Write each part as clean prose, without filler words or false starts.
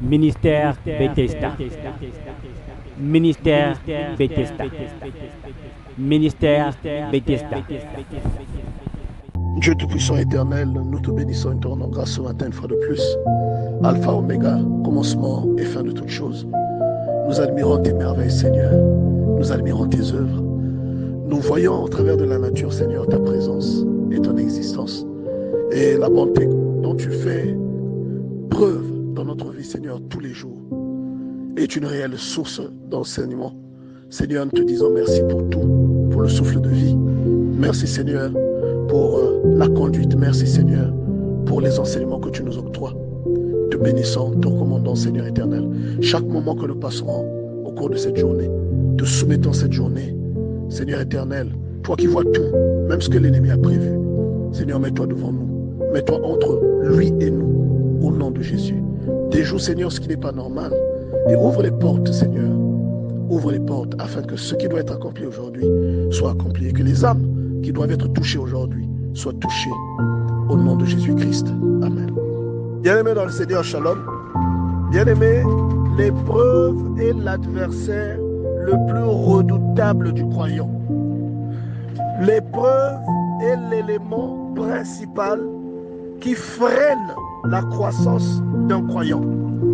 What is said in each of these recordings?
Ministère Bethesda. Ministère Bethesda. Ministère Bethesda. Dieu Tout-Puissant éternel, nous te bénissons et te rendons grâce ce matin une fois de plus. Alpha, Oméga, commencement et fin de toutes choses. Nous admirons tes merveilles, Seigneur. Nous admirons tes œuvres. Nous voyons au travers de la nature, Seigneur, ta présence et ton existence. Et la bonté dont tu fais preuve dans notre vie, Seigneur, tous les jours, est une réelle source d'enseignement. Seigneur, nous te disons merci pour tout, pour le souffle de vie. Merci, Seigneur, pour la conduite. Merci, Seigneur, pour les enseignements que tu nous octroies. Te bénissons, te recommandons, Seigneur éternel. Chaque moment que nous passerons au cours de cette journée, te soumettons cette journée, Seigneur éternel, toi qui vois tout, même ce que l'ennemi a prévu. Seigneur, mets-toi devant nous. Mets-toi entre lui et nous, au nom de Jésus. Déjoue, Seigneur, ce qui n'est pas normal. Et ouvre les portes, Seigneur. Ouvre les portes afin que ce qui doit être accompli aujourd'hui soit accompli. Et que les âmes qui doivent être touchées aujourd'hui soient touchées. Au nom de Jésus-Christ. Amen. Bien-aimés dans le Seigneur, shalom. Bien-aimés, l'épreuve est l'adversaire le plus redoutable du croyant. L'épreuve est l'élément principal qui freine la croissance d'un croyant.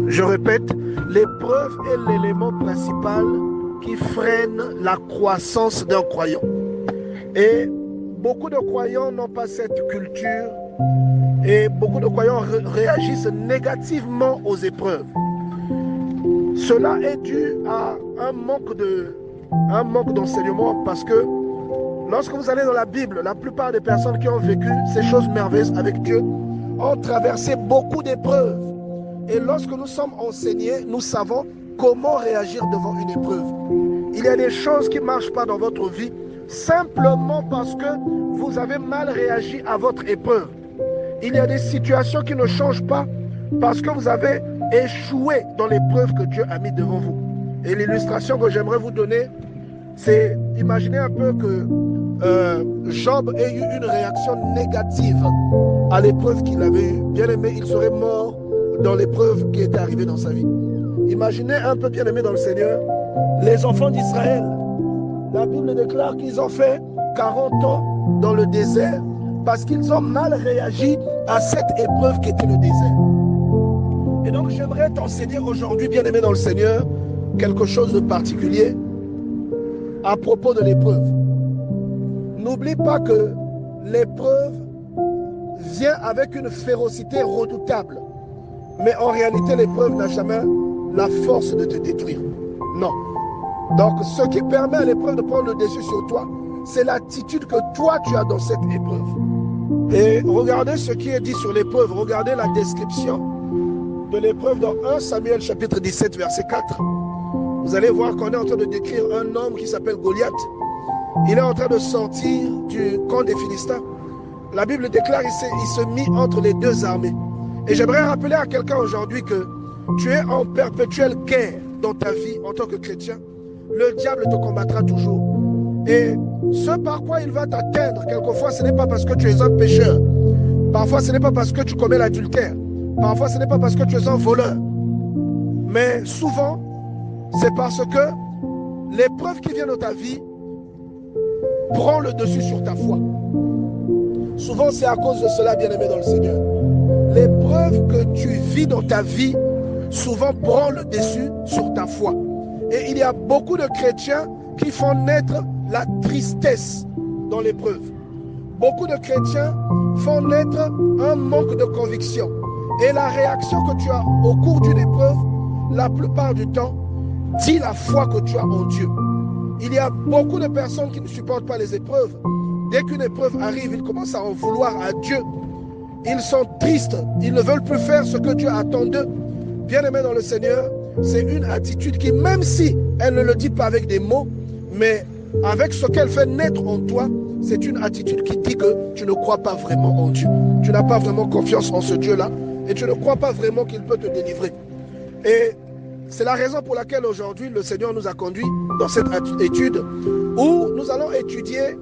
Je répète, l'épreuve est l'élément principal qui freine la croissance d'un croyant. Et beaucoup de croyants n'ont pas cette culture et beaucoup de croyants réagissent négativement aux épreuves. Cela est dû à un manque d'enseignement parce que lorsque vous allez dans la Bible, la plupart des personnes qui ont vécu ces choses merveilleuses avec Dieu ont traversé beaucoup d'épreuves. Et lorsque nous sommes enseignés, nous savons comment réagir devant une épreuve. Il y a des choses qui ne marchent pas dans votre vie simplement parce que vous avez mal réagi à votre épreuve. Il y a des situations qui ne changent pas parce que vous avez échoué dans l'épreuve que Dieu a mis devant vous. Et l'illustration que j'aimerais vous donner, c'est imaginez un peu que Job ait eu une réaction négative à l'épreuve qu'il avait eue. Bien aimé, il serait mort dans l'épreuve qui était arrivée dans sa vie. Imaginez un peu, bien aimé dans le Seigneur, les enfants d'Israël. La Bible déclare qu'ils ont fait 40 ans dans le désert parce qu'ils ont mal réagi à cette épreuve qui était le désert. Et donc j'aimerais t'enseigner aujourd'hui, bien aimé dans le Seigneur, quelque chose de particulier à propos de l'épreuve. N'oublie pas que l'épreuve vient avec une férocité redoutable. Mais en réalité, l'épreuve n'a jamais la force de te détruire. Non. Donc, ce qui permet à l'épreuve de prendre le dessus sur toi, c'est l'attitude que toi, tu as dans cette épreuve. Et regardez ce qui est dit sur l'épreuve. Regardez la description de l'épreuve dans 1 Samuel chapitre 17, verset 4. Vous allez voir qu'on est en train de décrire un homme qui s'appelle Goliath. Il est en train de sortir du camp des Philistins. La Bible déclare qu'il se mit entre les deux armées. Et j'aimerais rappeler à quelqu'un aujourd'hui que tu es en perpétuelle guerre dans ta vie en tant que chrétien. Le diable te combattra toujours. Et ce par quoi il va t'atteindre, quelquefois, ce n'est pas parce que tu es un pécheur. Parfois, ce n'est pas parce que tu commets l'adultère. Parfois, ce n'est pas parce que tu es un voleur. Mais souvent, c'est parce que l'épreuve qui vient dans ta vie prend le dessus sur ta foi. Souvent, c'est à cause de cela, bien-aimé dans le Seigneur. L'épreuve que tu vis dans ta vie, souvent prend le dessus sur ta foi. Et il y a beaucoup de chrétiens qui font naître la tristesse dans l'épreuve. Beaucoup de chrétiens font naître un manque de conviction. Et la réaction que tu as au cours d'une épreuve, la plupart du temps, dit la foi que tu as en Dieu. Il y a beaucoup de personnes qui ne supportent pas les épreuves. Dès qu'une épreuve arrive, ils commencent à en vouloir à Dieu. Ils sont tristes, ils ne veulent plus faire ce que Dieu attend d'eux. Bien-aimé dans le Seigneur, c'est une attitude qui, même si elle ne le dit pas avec des mots, mais avec ce qu'elle fait naître en toi, c'est une attitude qui dit que tu ne crois pas vraiment en Dieu. Tu n'as pas vraiment confiance en ce Dieu-là et tu ne crois pas vraiment qu'il peut te délivrer. Et c'est la raison pour laquelle aujourd'hui le Seigneur nous a conduits dans cette étude où nous allons étudier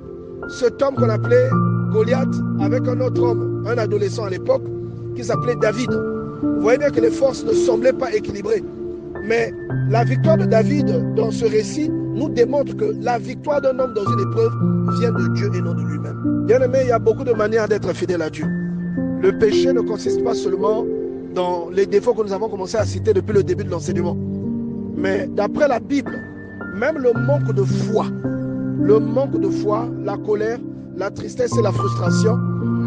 cet homme qu'on appelait Goliath avec un autre homme, un adolescent à l'époque, qui s'appelait David. Vous voyez bien que les forces ne semblaient pas équilibrées. Mais la victoire de David dans ce récit nous démontre que la victoire d'un homme dans une épreuve vient de Dieu et non de lui-même. Bien aimé, il y a beaucoup de manières d'être fidèle à Dieu. Le péché ne consiste pas seulement dans les défauts que nous avons commencé à citer depuis le début de l'enseignement. Mais d'après la Bible, même le manque de foi, la colère, la tristesse et la frustration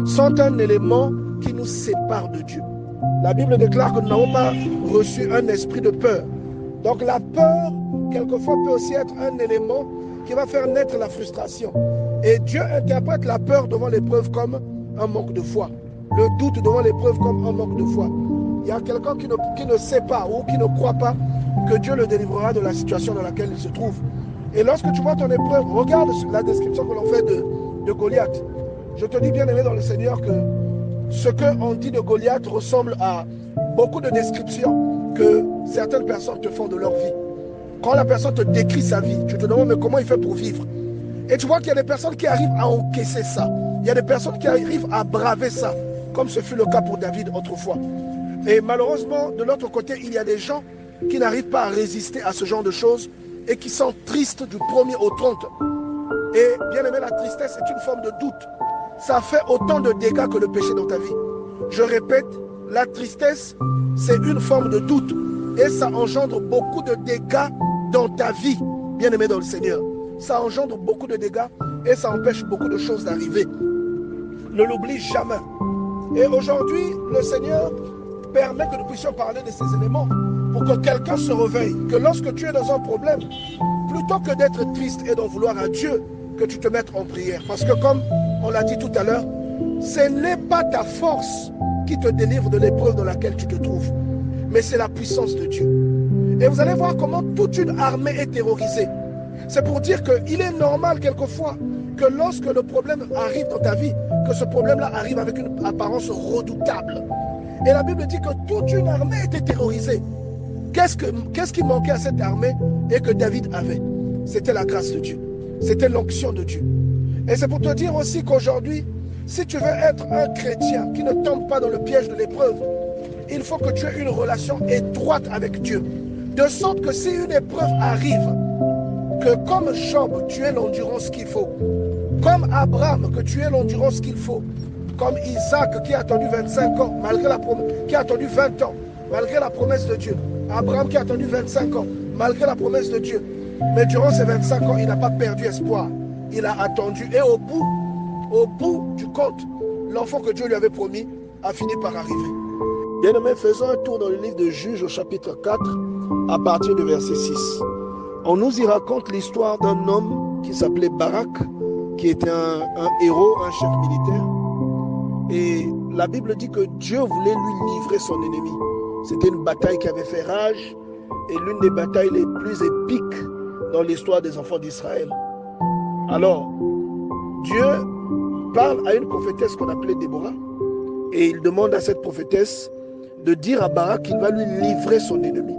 sont un élément qui nous sépare de Dieu. La Bible déclare que nous n'avons pas reçu un esprit de peur. Donc la peur, quelquefois, peut aussi être un élément qui va faire naître la frustration. Et Dieu interprète la peur devant l'épreuve comme un manque de foi. Le doute devant l'épreuve comme un manque de foi. Il y a quelqu'un qui ne sait pas ou qui ne croit pas que Dieu le délivrera de la situation dans laquelle il se trouve. Et lorsque tu vois ton épreuve, regarde la description que l'on fait de Goliath. Je te dis, bien aimé dans le Seigneur, que ce qu'on dit de Goliath ressemble à beaucoup de descriptions que certaines personnes te font de leur vie. Quand la personne te décrit sa vie, tu te demandes mais comment il fait pour vivre. Et tu vois qu'il y a des personnes qui arrivent à encaisser ça. Il y a des personnes qui arrivent à braver ça, comme ce fut le cas pour David autrefois. Et malheureusement, de l'autre côté, il y a des gens qui n'arrivent pas à résister à ce genre de choses et qui sont tristes du 1er au 30. Et bien aimé, la tristesse est une forme de doute. Ça fait autant de dégâts que le péché dans ta vie. Je répète, la tristesse, c'est une forme de doute. Et ça engendre beaucoup de dégâts dans ta vie, bien aimé dans le Seigneur. Ça engendre beaucoup de dégâts et ça empêche beaucoup de choses d'arriver. Ne l'oublie jamais. Et aujourd'hui, le Seigneur permet que nous puissions parler de ces éléments pour que quelqu'un se réveille. Que lorsque tu es dans un problème, plutôt que d'être triste et d'en vouloir à Dieu, que tu te mettes en prière. Parce que comme on l'a dit tout à l'heure, ce n'est pas ta force qui te délivre de l'épreuve dans laquelle tu te trouves, mais c'est la puissance de Dieu. Et vous allez voir comment toute une armée est terrorisée. C'est pour dire qu'il est normal quelquefois que lorsque le problème arrive dans ta vie, que ce problème-là arrive avec une apparence redoutable. Et la Bible dit que toute une armée était terrorisée. Qu'est-ce qui manquait à cette armée et que David avait? C'était la grâce de Dieu. C'était l'onction de Dieu. Et c'est pour te dire aussi qu'aujourd'hui, si tu veux être un chrétien qui ne tombe pas dans le piège de l'épreuve, il faut que tu aies une relation étroite avec Dieu. De sorte que si une épreuve arrive, que comme Job, tu aies l'endurance qu'il faut. Comme Abraham, que tu aies l'endurance qu'il faut. Comme Isaac qui a attendu 25 ans, qui a attendu 20 ans, malgré la promesse de Dieu. Abraham qui a attendu 25 ans, malgré la promesse de Dieu. Mais durant ces 25 ans, il n'a pas perdu espoir. Il a attendu et au bout du compte, l'enfant que Dieu lui avait promis a fini par arriver. Bien-aimés, faisons un tour dans le livre de Juges au chapitre 4 à partir du verset 6. On nous y raconte l'histoire d'un homme qui s'appelait Barak, qui était un héros, un chef militaire. Et la Bible dit que Dieu voulait lui livrer son ennemi. C'était une bataille qui avait fait rage et l'une des batailles les plus épiques dans l'histoire des enfants d'Israël. Alors, Dieu parle à une prophétesse qu'on appelait Déborah et il demande à cette prophétesse de dire à Barak qu'il va lui livrer son ennemi.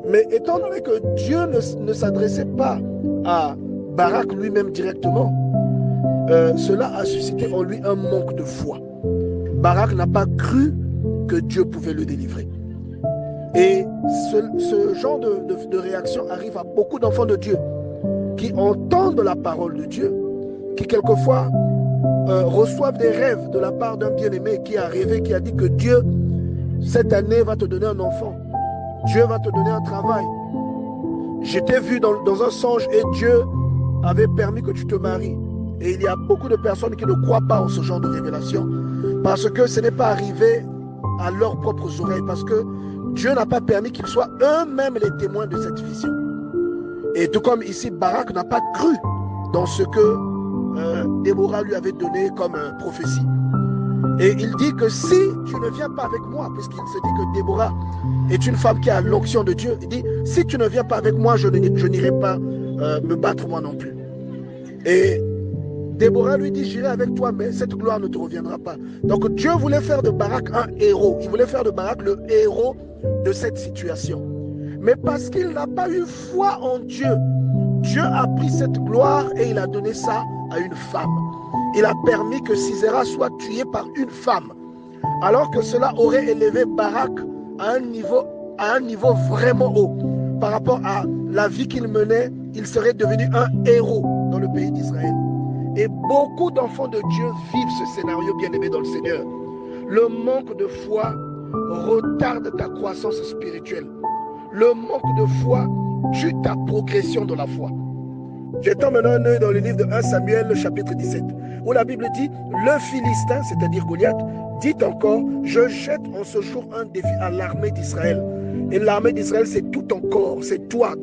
Mais étant donné que Dieu ne s'adressait pas à Barak lui-même directement, cela a suscité en lui un manque de foi. Barak n'a pas cru que Dieu pouvait le délivrer. Et ce genre de réaction arrive à beaucoup d'enfants de Dieu qui entendent la parole de Dieu, qui quelquefois reçoivent des rêves de la part d'un bien-aimé qui a rêvé, qui a dit que Dieu, cette année, va te donner un enfant. Dieu va te donner un travail. Je t'ai vu dans un songe et Dieu avait permis que tu te maries. Et il y a beaucoup de personnes qui ne croient pas en ce genre de révélation parce que ce n'est pas arrivé à leurs propres oreilles, parce que Dieu n'a pas permis qu'ils soient eux-mêmes les témoins de cette vision. Et tout comme ici, Barak n'a pas cru dans ce que Déborah lui avait donné comme prophétie. Et il dit que si tu ne viens pas avec moi, puisqu'il se dit que Déborah est une femme qui a l'onction de Dieu, il dit, si tu ne viens pas avec moi, je n'irai pas me battre moi non plus. Et Déborah lui dit, j'irai avec toi, mais cette gloire ne te reviendra pas. Donc Dieu voulait faire de Barak un héros. Il voulait faire de Barak le héros de cette situation. Mais parce qu'il n'a pas eu foi en Dieu, Dieu a pris cette gloire et il a donné ça à une femme. Il a permis que Sisera soit tué par une femme. alors que cela aurait élevé Barak à un niveau vraiment haut. Par rapport à la vie qu'il menait, il serait devenu un héros dans le pays d'Israël. Et beaucoup d'enfants de Dieu vivent ce scénario, bien-aimé dans le Seigneur. Le manque de foi retarde ta croissance spirituelle. Le manque de foi tue ta progression dans la foi. J'étends maintenant un œil dans le livre de 1 Samuel, le chapitre 17, où la Bible dit, le Philistin, c'est-à-dire Goliath, dit encore, je jette en ce jour un défi à l'armée d'Israël. Et l'armée d'Israël, c'est tout ton corps, c'est toi,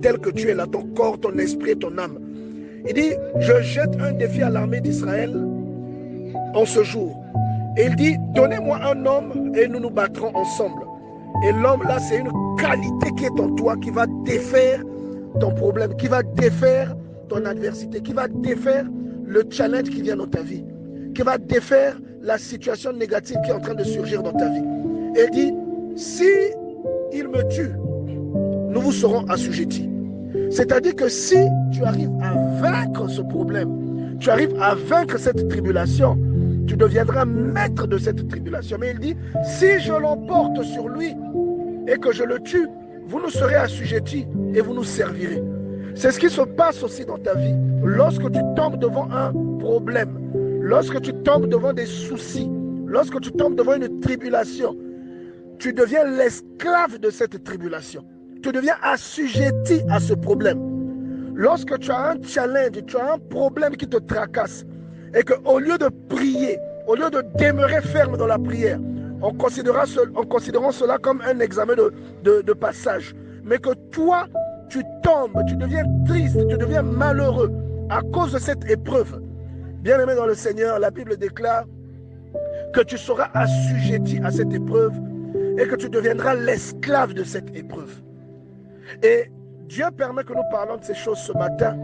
tel que tu es là, ton corps, ton esprit et ton âme. Il dit, je jette un défi à l'armée d'Israël en ce jour. Et il dit, donnez-moi un homme et nous nous battrons ensemble. Et l'homme là, c'est une qualité qui est en toi, qui va défaire ton problème, qui va défaire ton adversité, qui va défaire le challenge qui vient dans ta vie, qui va défaire la situation négative qui est en train de surgir dans ta vie. Et il dit, si il me tue, nous vous serons assujettis. C'est-à-dire que si tu arrives à vaincre ce problème, tu arrives à vaincre cette tribulation, tu deviendras maître de cette tribulation. Mais il dit, si je l'emporte sur lui et que je le tue, vous nous serez assujettis et vous nous servirez. C'est ce qui se passe aussi dans ta vie. Lorsque tu tombes devant un problème, lorsque tu tombes devant des soucis, lorsque tu tombes devant une tribulation, tu deviens l'esclave de cette tribulation. Tu deviens assujetti à ce problème. Lorsque tu as un challenge, tu as un problème qui te tracasse, et qu'au lieu de prier, au lieu de demeurer ferme dans la prière, en considérant cela comme un examen de passage, mais que toi, tu tombes, tu deviens triste, tu deviens malheureux à cause de cette épreuve. Bien-aimé dans le Seigneur, la Bible déclare que tu seras assujetti à cette épreuve et que tu deviendras l'esclave de cette épreuve. Et Dieu permet que nous parlons de ces choses ce matin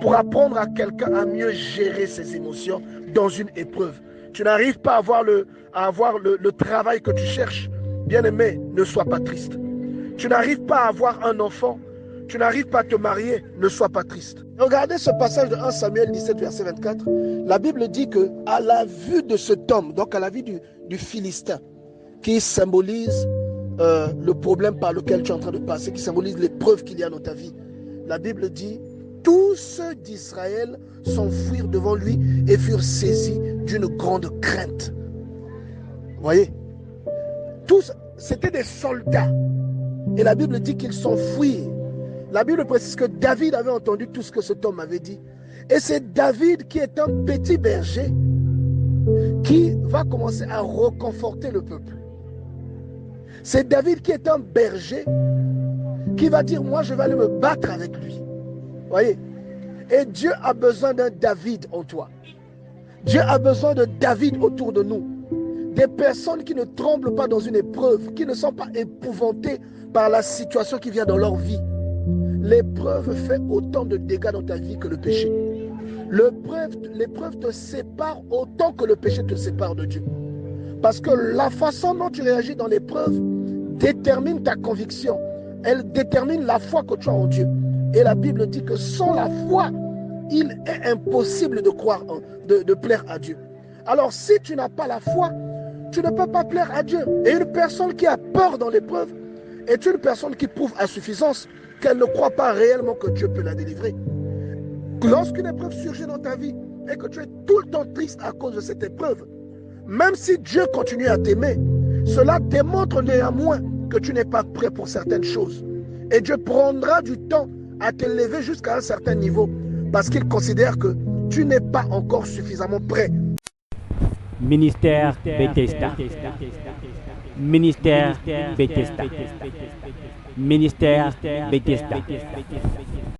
pour apprendre à quelqu'un à mieux gérer ses émotions dans une épreuve. Tu n'arrives pas à avoir le travail que tu cherches. Bien-aimé, ne sois pas triste. Tu n'arrives pas à avoir un enfant. Tu n'arrives pas à te marier. Ne sois pas triste. Regardez ce passage de 1 Samuel 17, verset 24. La Bible dit que à la vue de cet homme, donc à la vue du Philistin, qui symbolise le problème par lequel tu es en train de passer, qui symbolise l'épreuve qu'il y a dans ta vie, la Bible dit, tous ceux d'Israël s'enfuirent devant lui et furent saisis d'une grande crainte. Vous voyez? Tous, c'était des soldats. Et la Bible dit qu'ils s'enfuirent. La Bible précise que David avait entendu tout ce que cet homme avait dit. Et c'est David qui est un petit berger qui va commencer à reconforter le peuple. C'est David qui est un berger qui va dire, moi je vais aller me battre avec lui. Voyez, et Dieu a besoin d'un David en toi. Dieu a besoin de David autour de nous. Des personnes qui ne tremblent pas dans une épreuve, qui ne sont pas épouvantées par la situation qui vient dans leur vie. L'épreuve fait autant de dégâts dans ta vie que le péché. L'épreuve te sépare autant que le péché te sépare de Dieu. Parce que la façon dont tu réagis dans l'épreuve détermine ta conviction. Elle détermine la foi que tu as en Dieu. Et la Bible dit que sans la foi, il est impossible de croire, de plaire à Dieu. Alors si tu n'as pas la foi, tu ne peux pas plaire à Dieu. Et une personne qui a peur dans l'épreuve est une personne qui prouve à suffisance qu'elle ne croit pas réellement que Dieu peut la délivrer. Lorsqu'une épreuve surgit dans ta vie et que tu es tout le temps triste à cause de cette épreuve, même si Dieu continue à t'aimer, cela démontre néanmoins que tu n'es pas prêt pour certaines choses. Et Dieu prendra du temps à t'élever jusqu'à un certain niveau parce qu'il considère que tu n'es pas encore suffisamment prêt. Ministère Bethesda. Ministère Bethesda. Ministère Bethesda.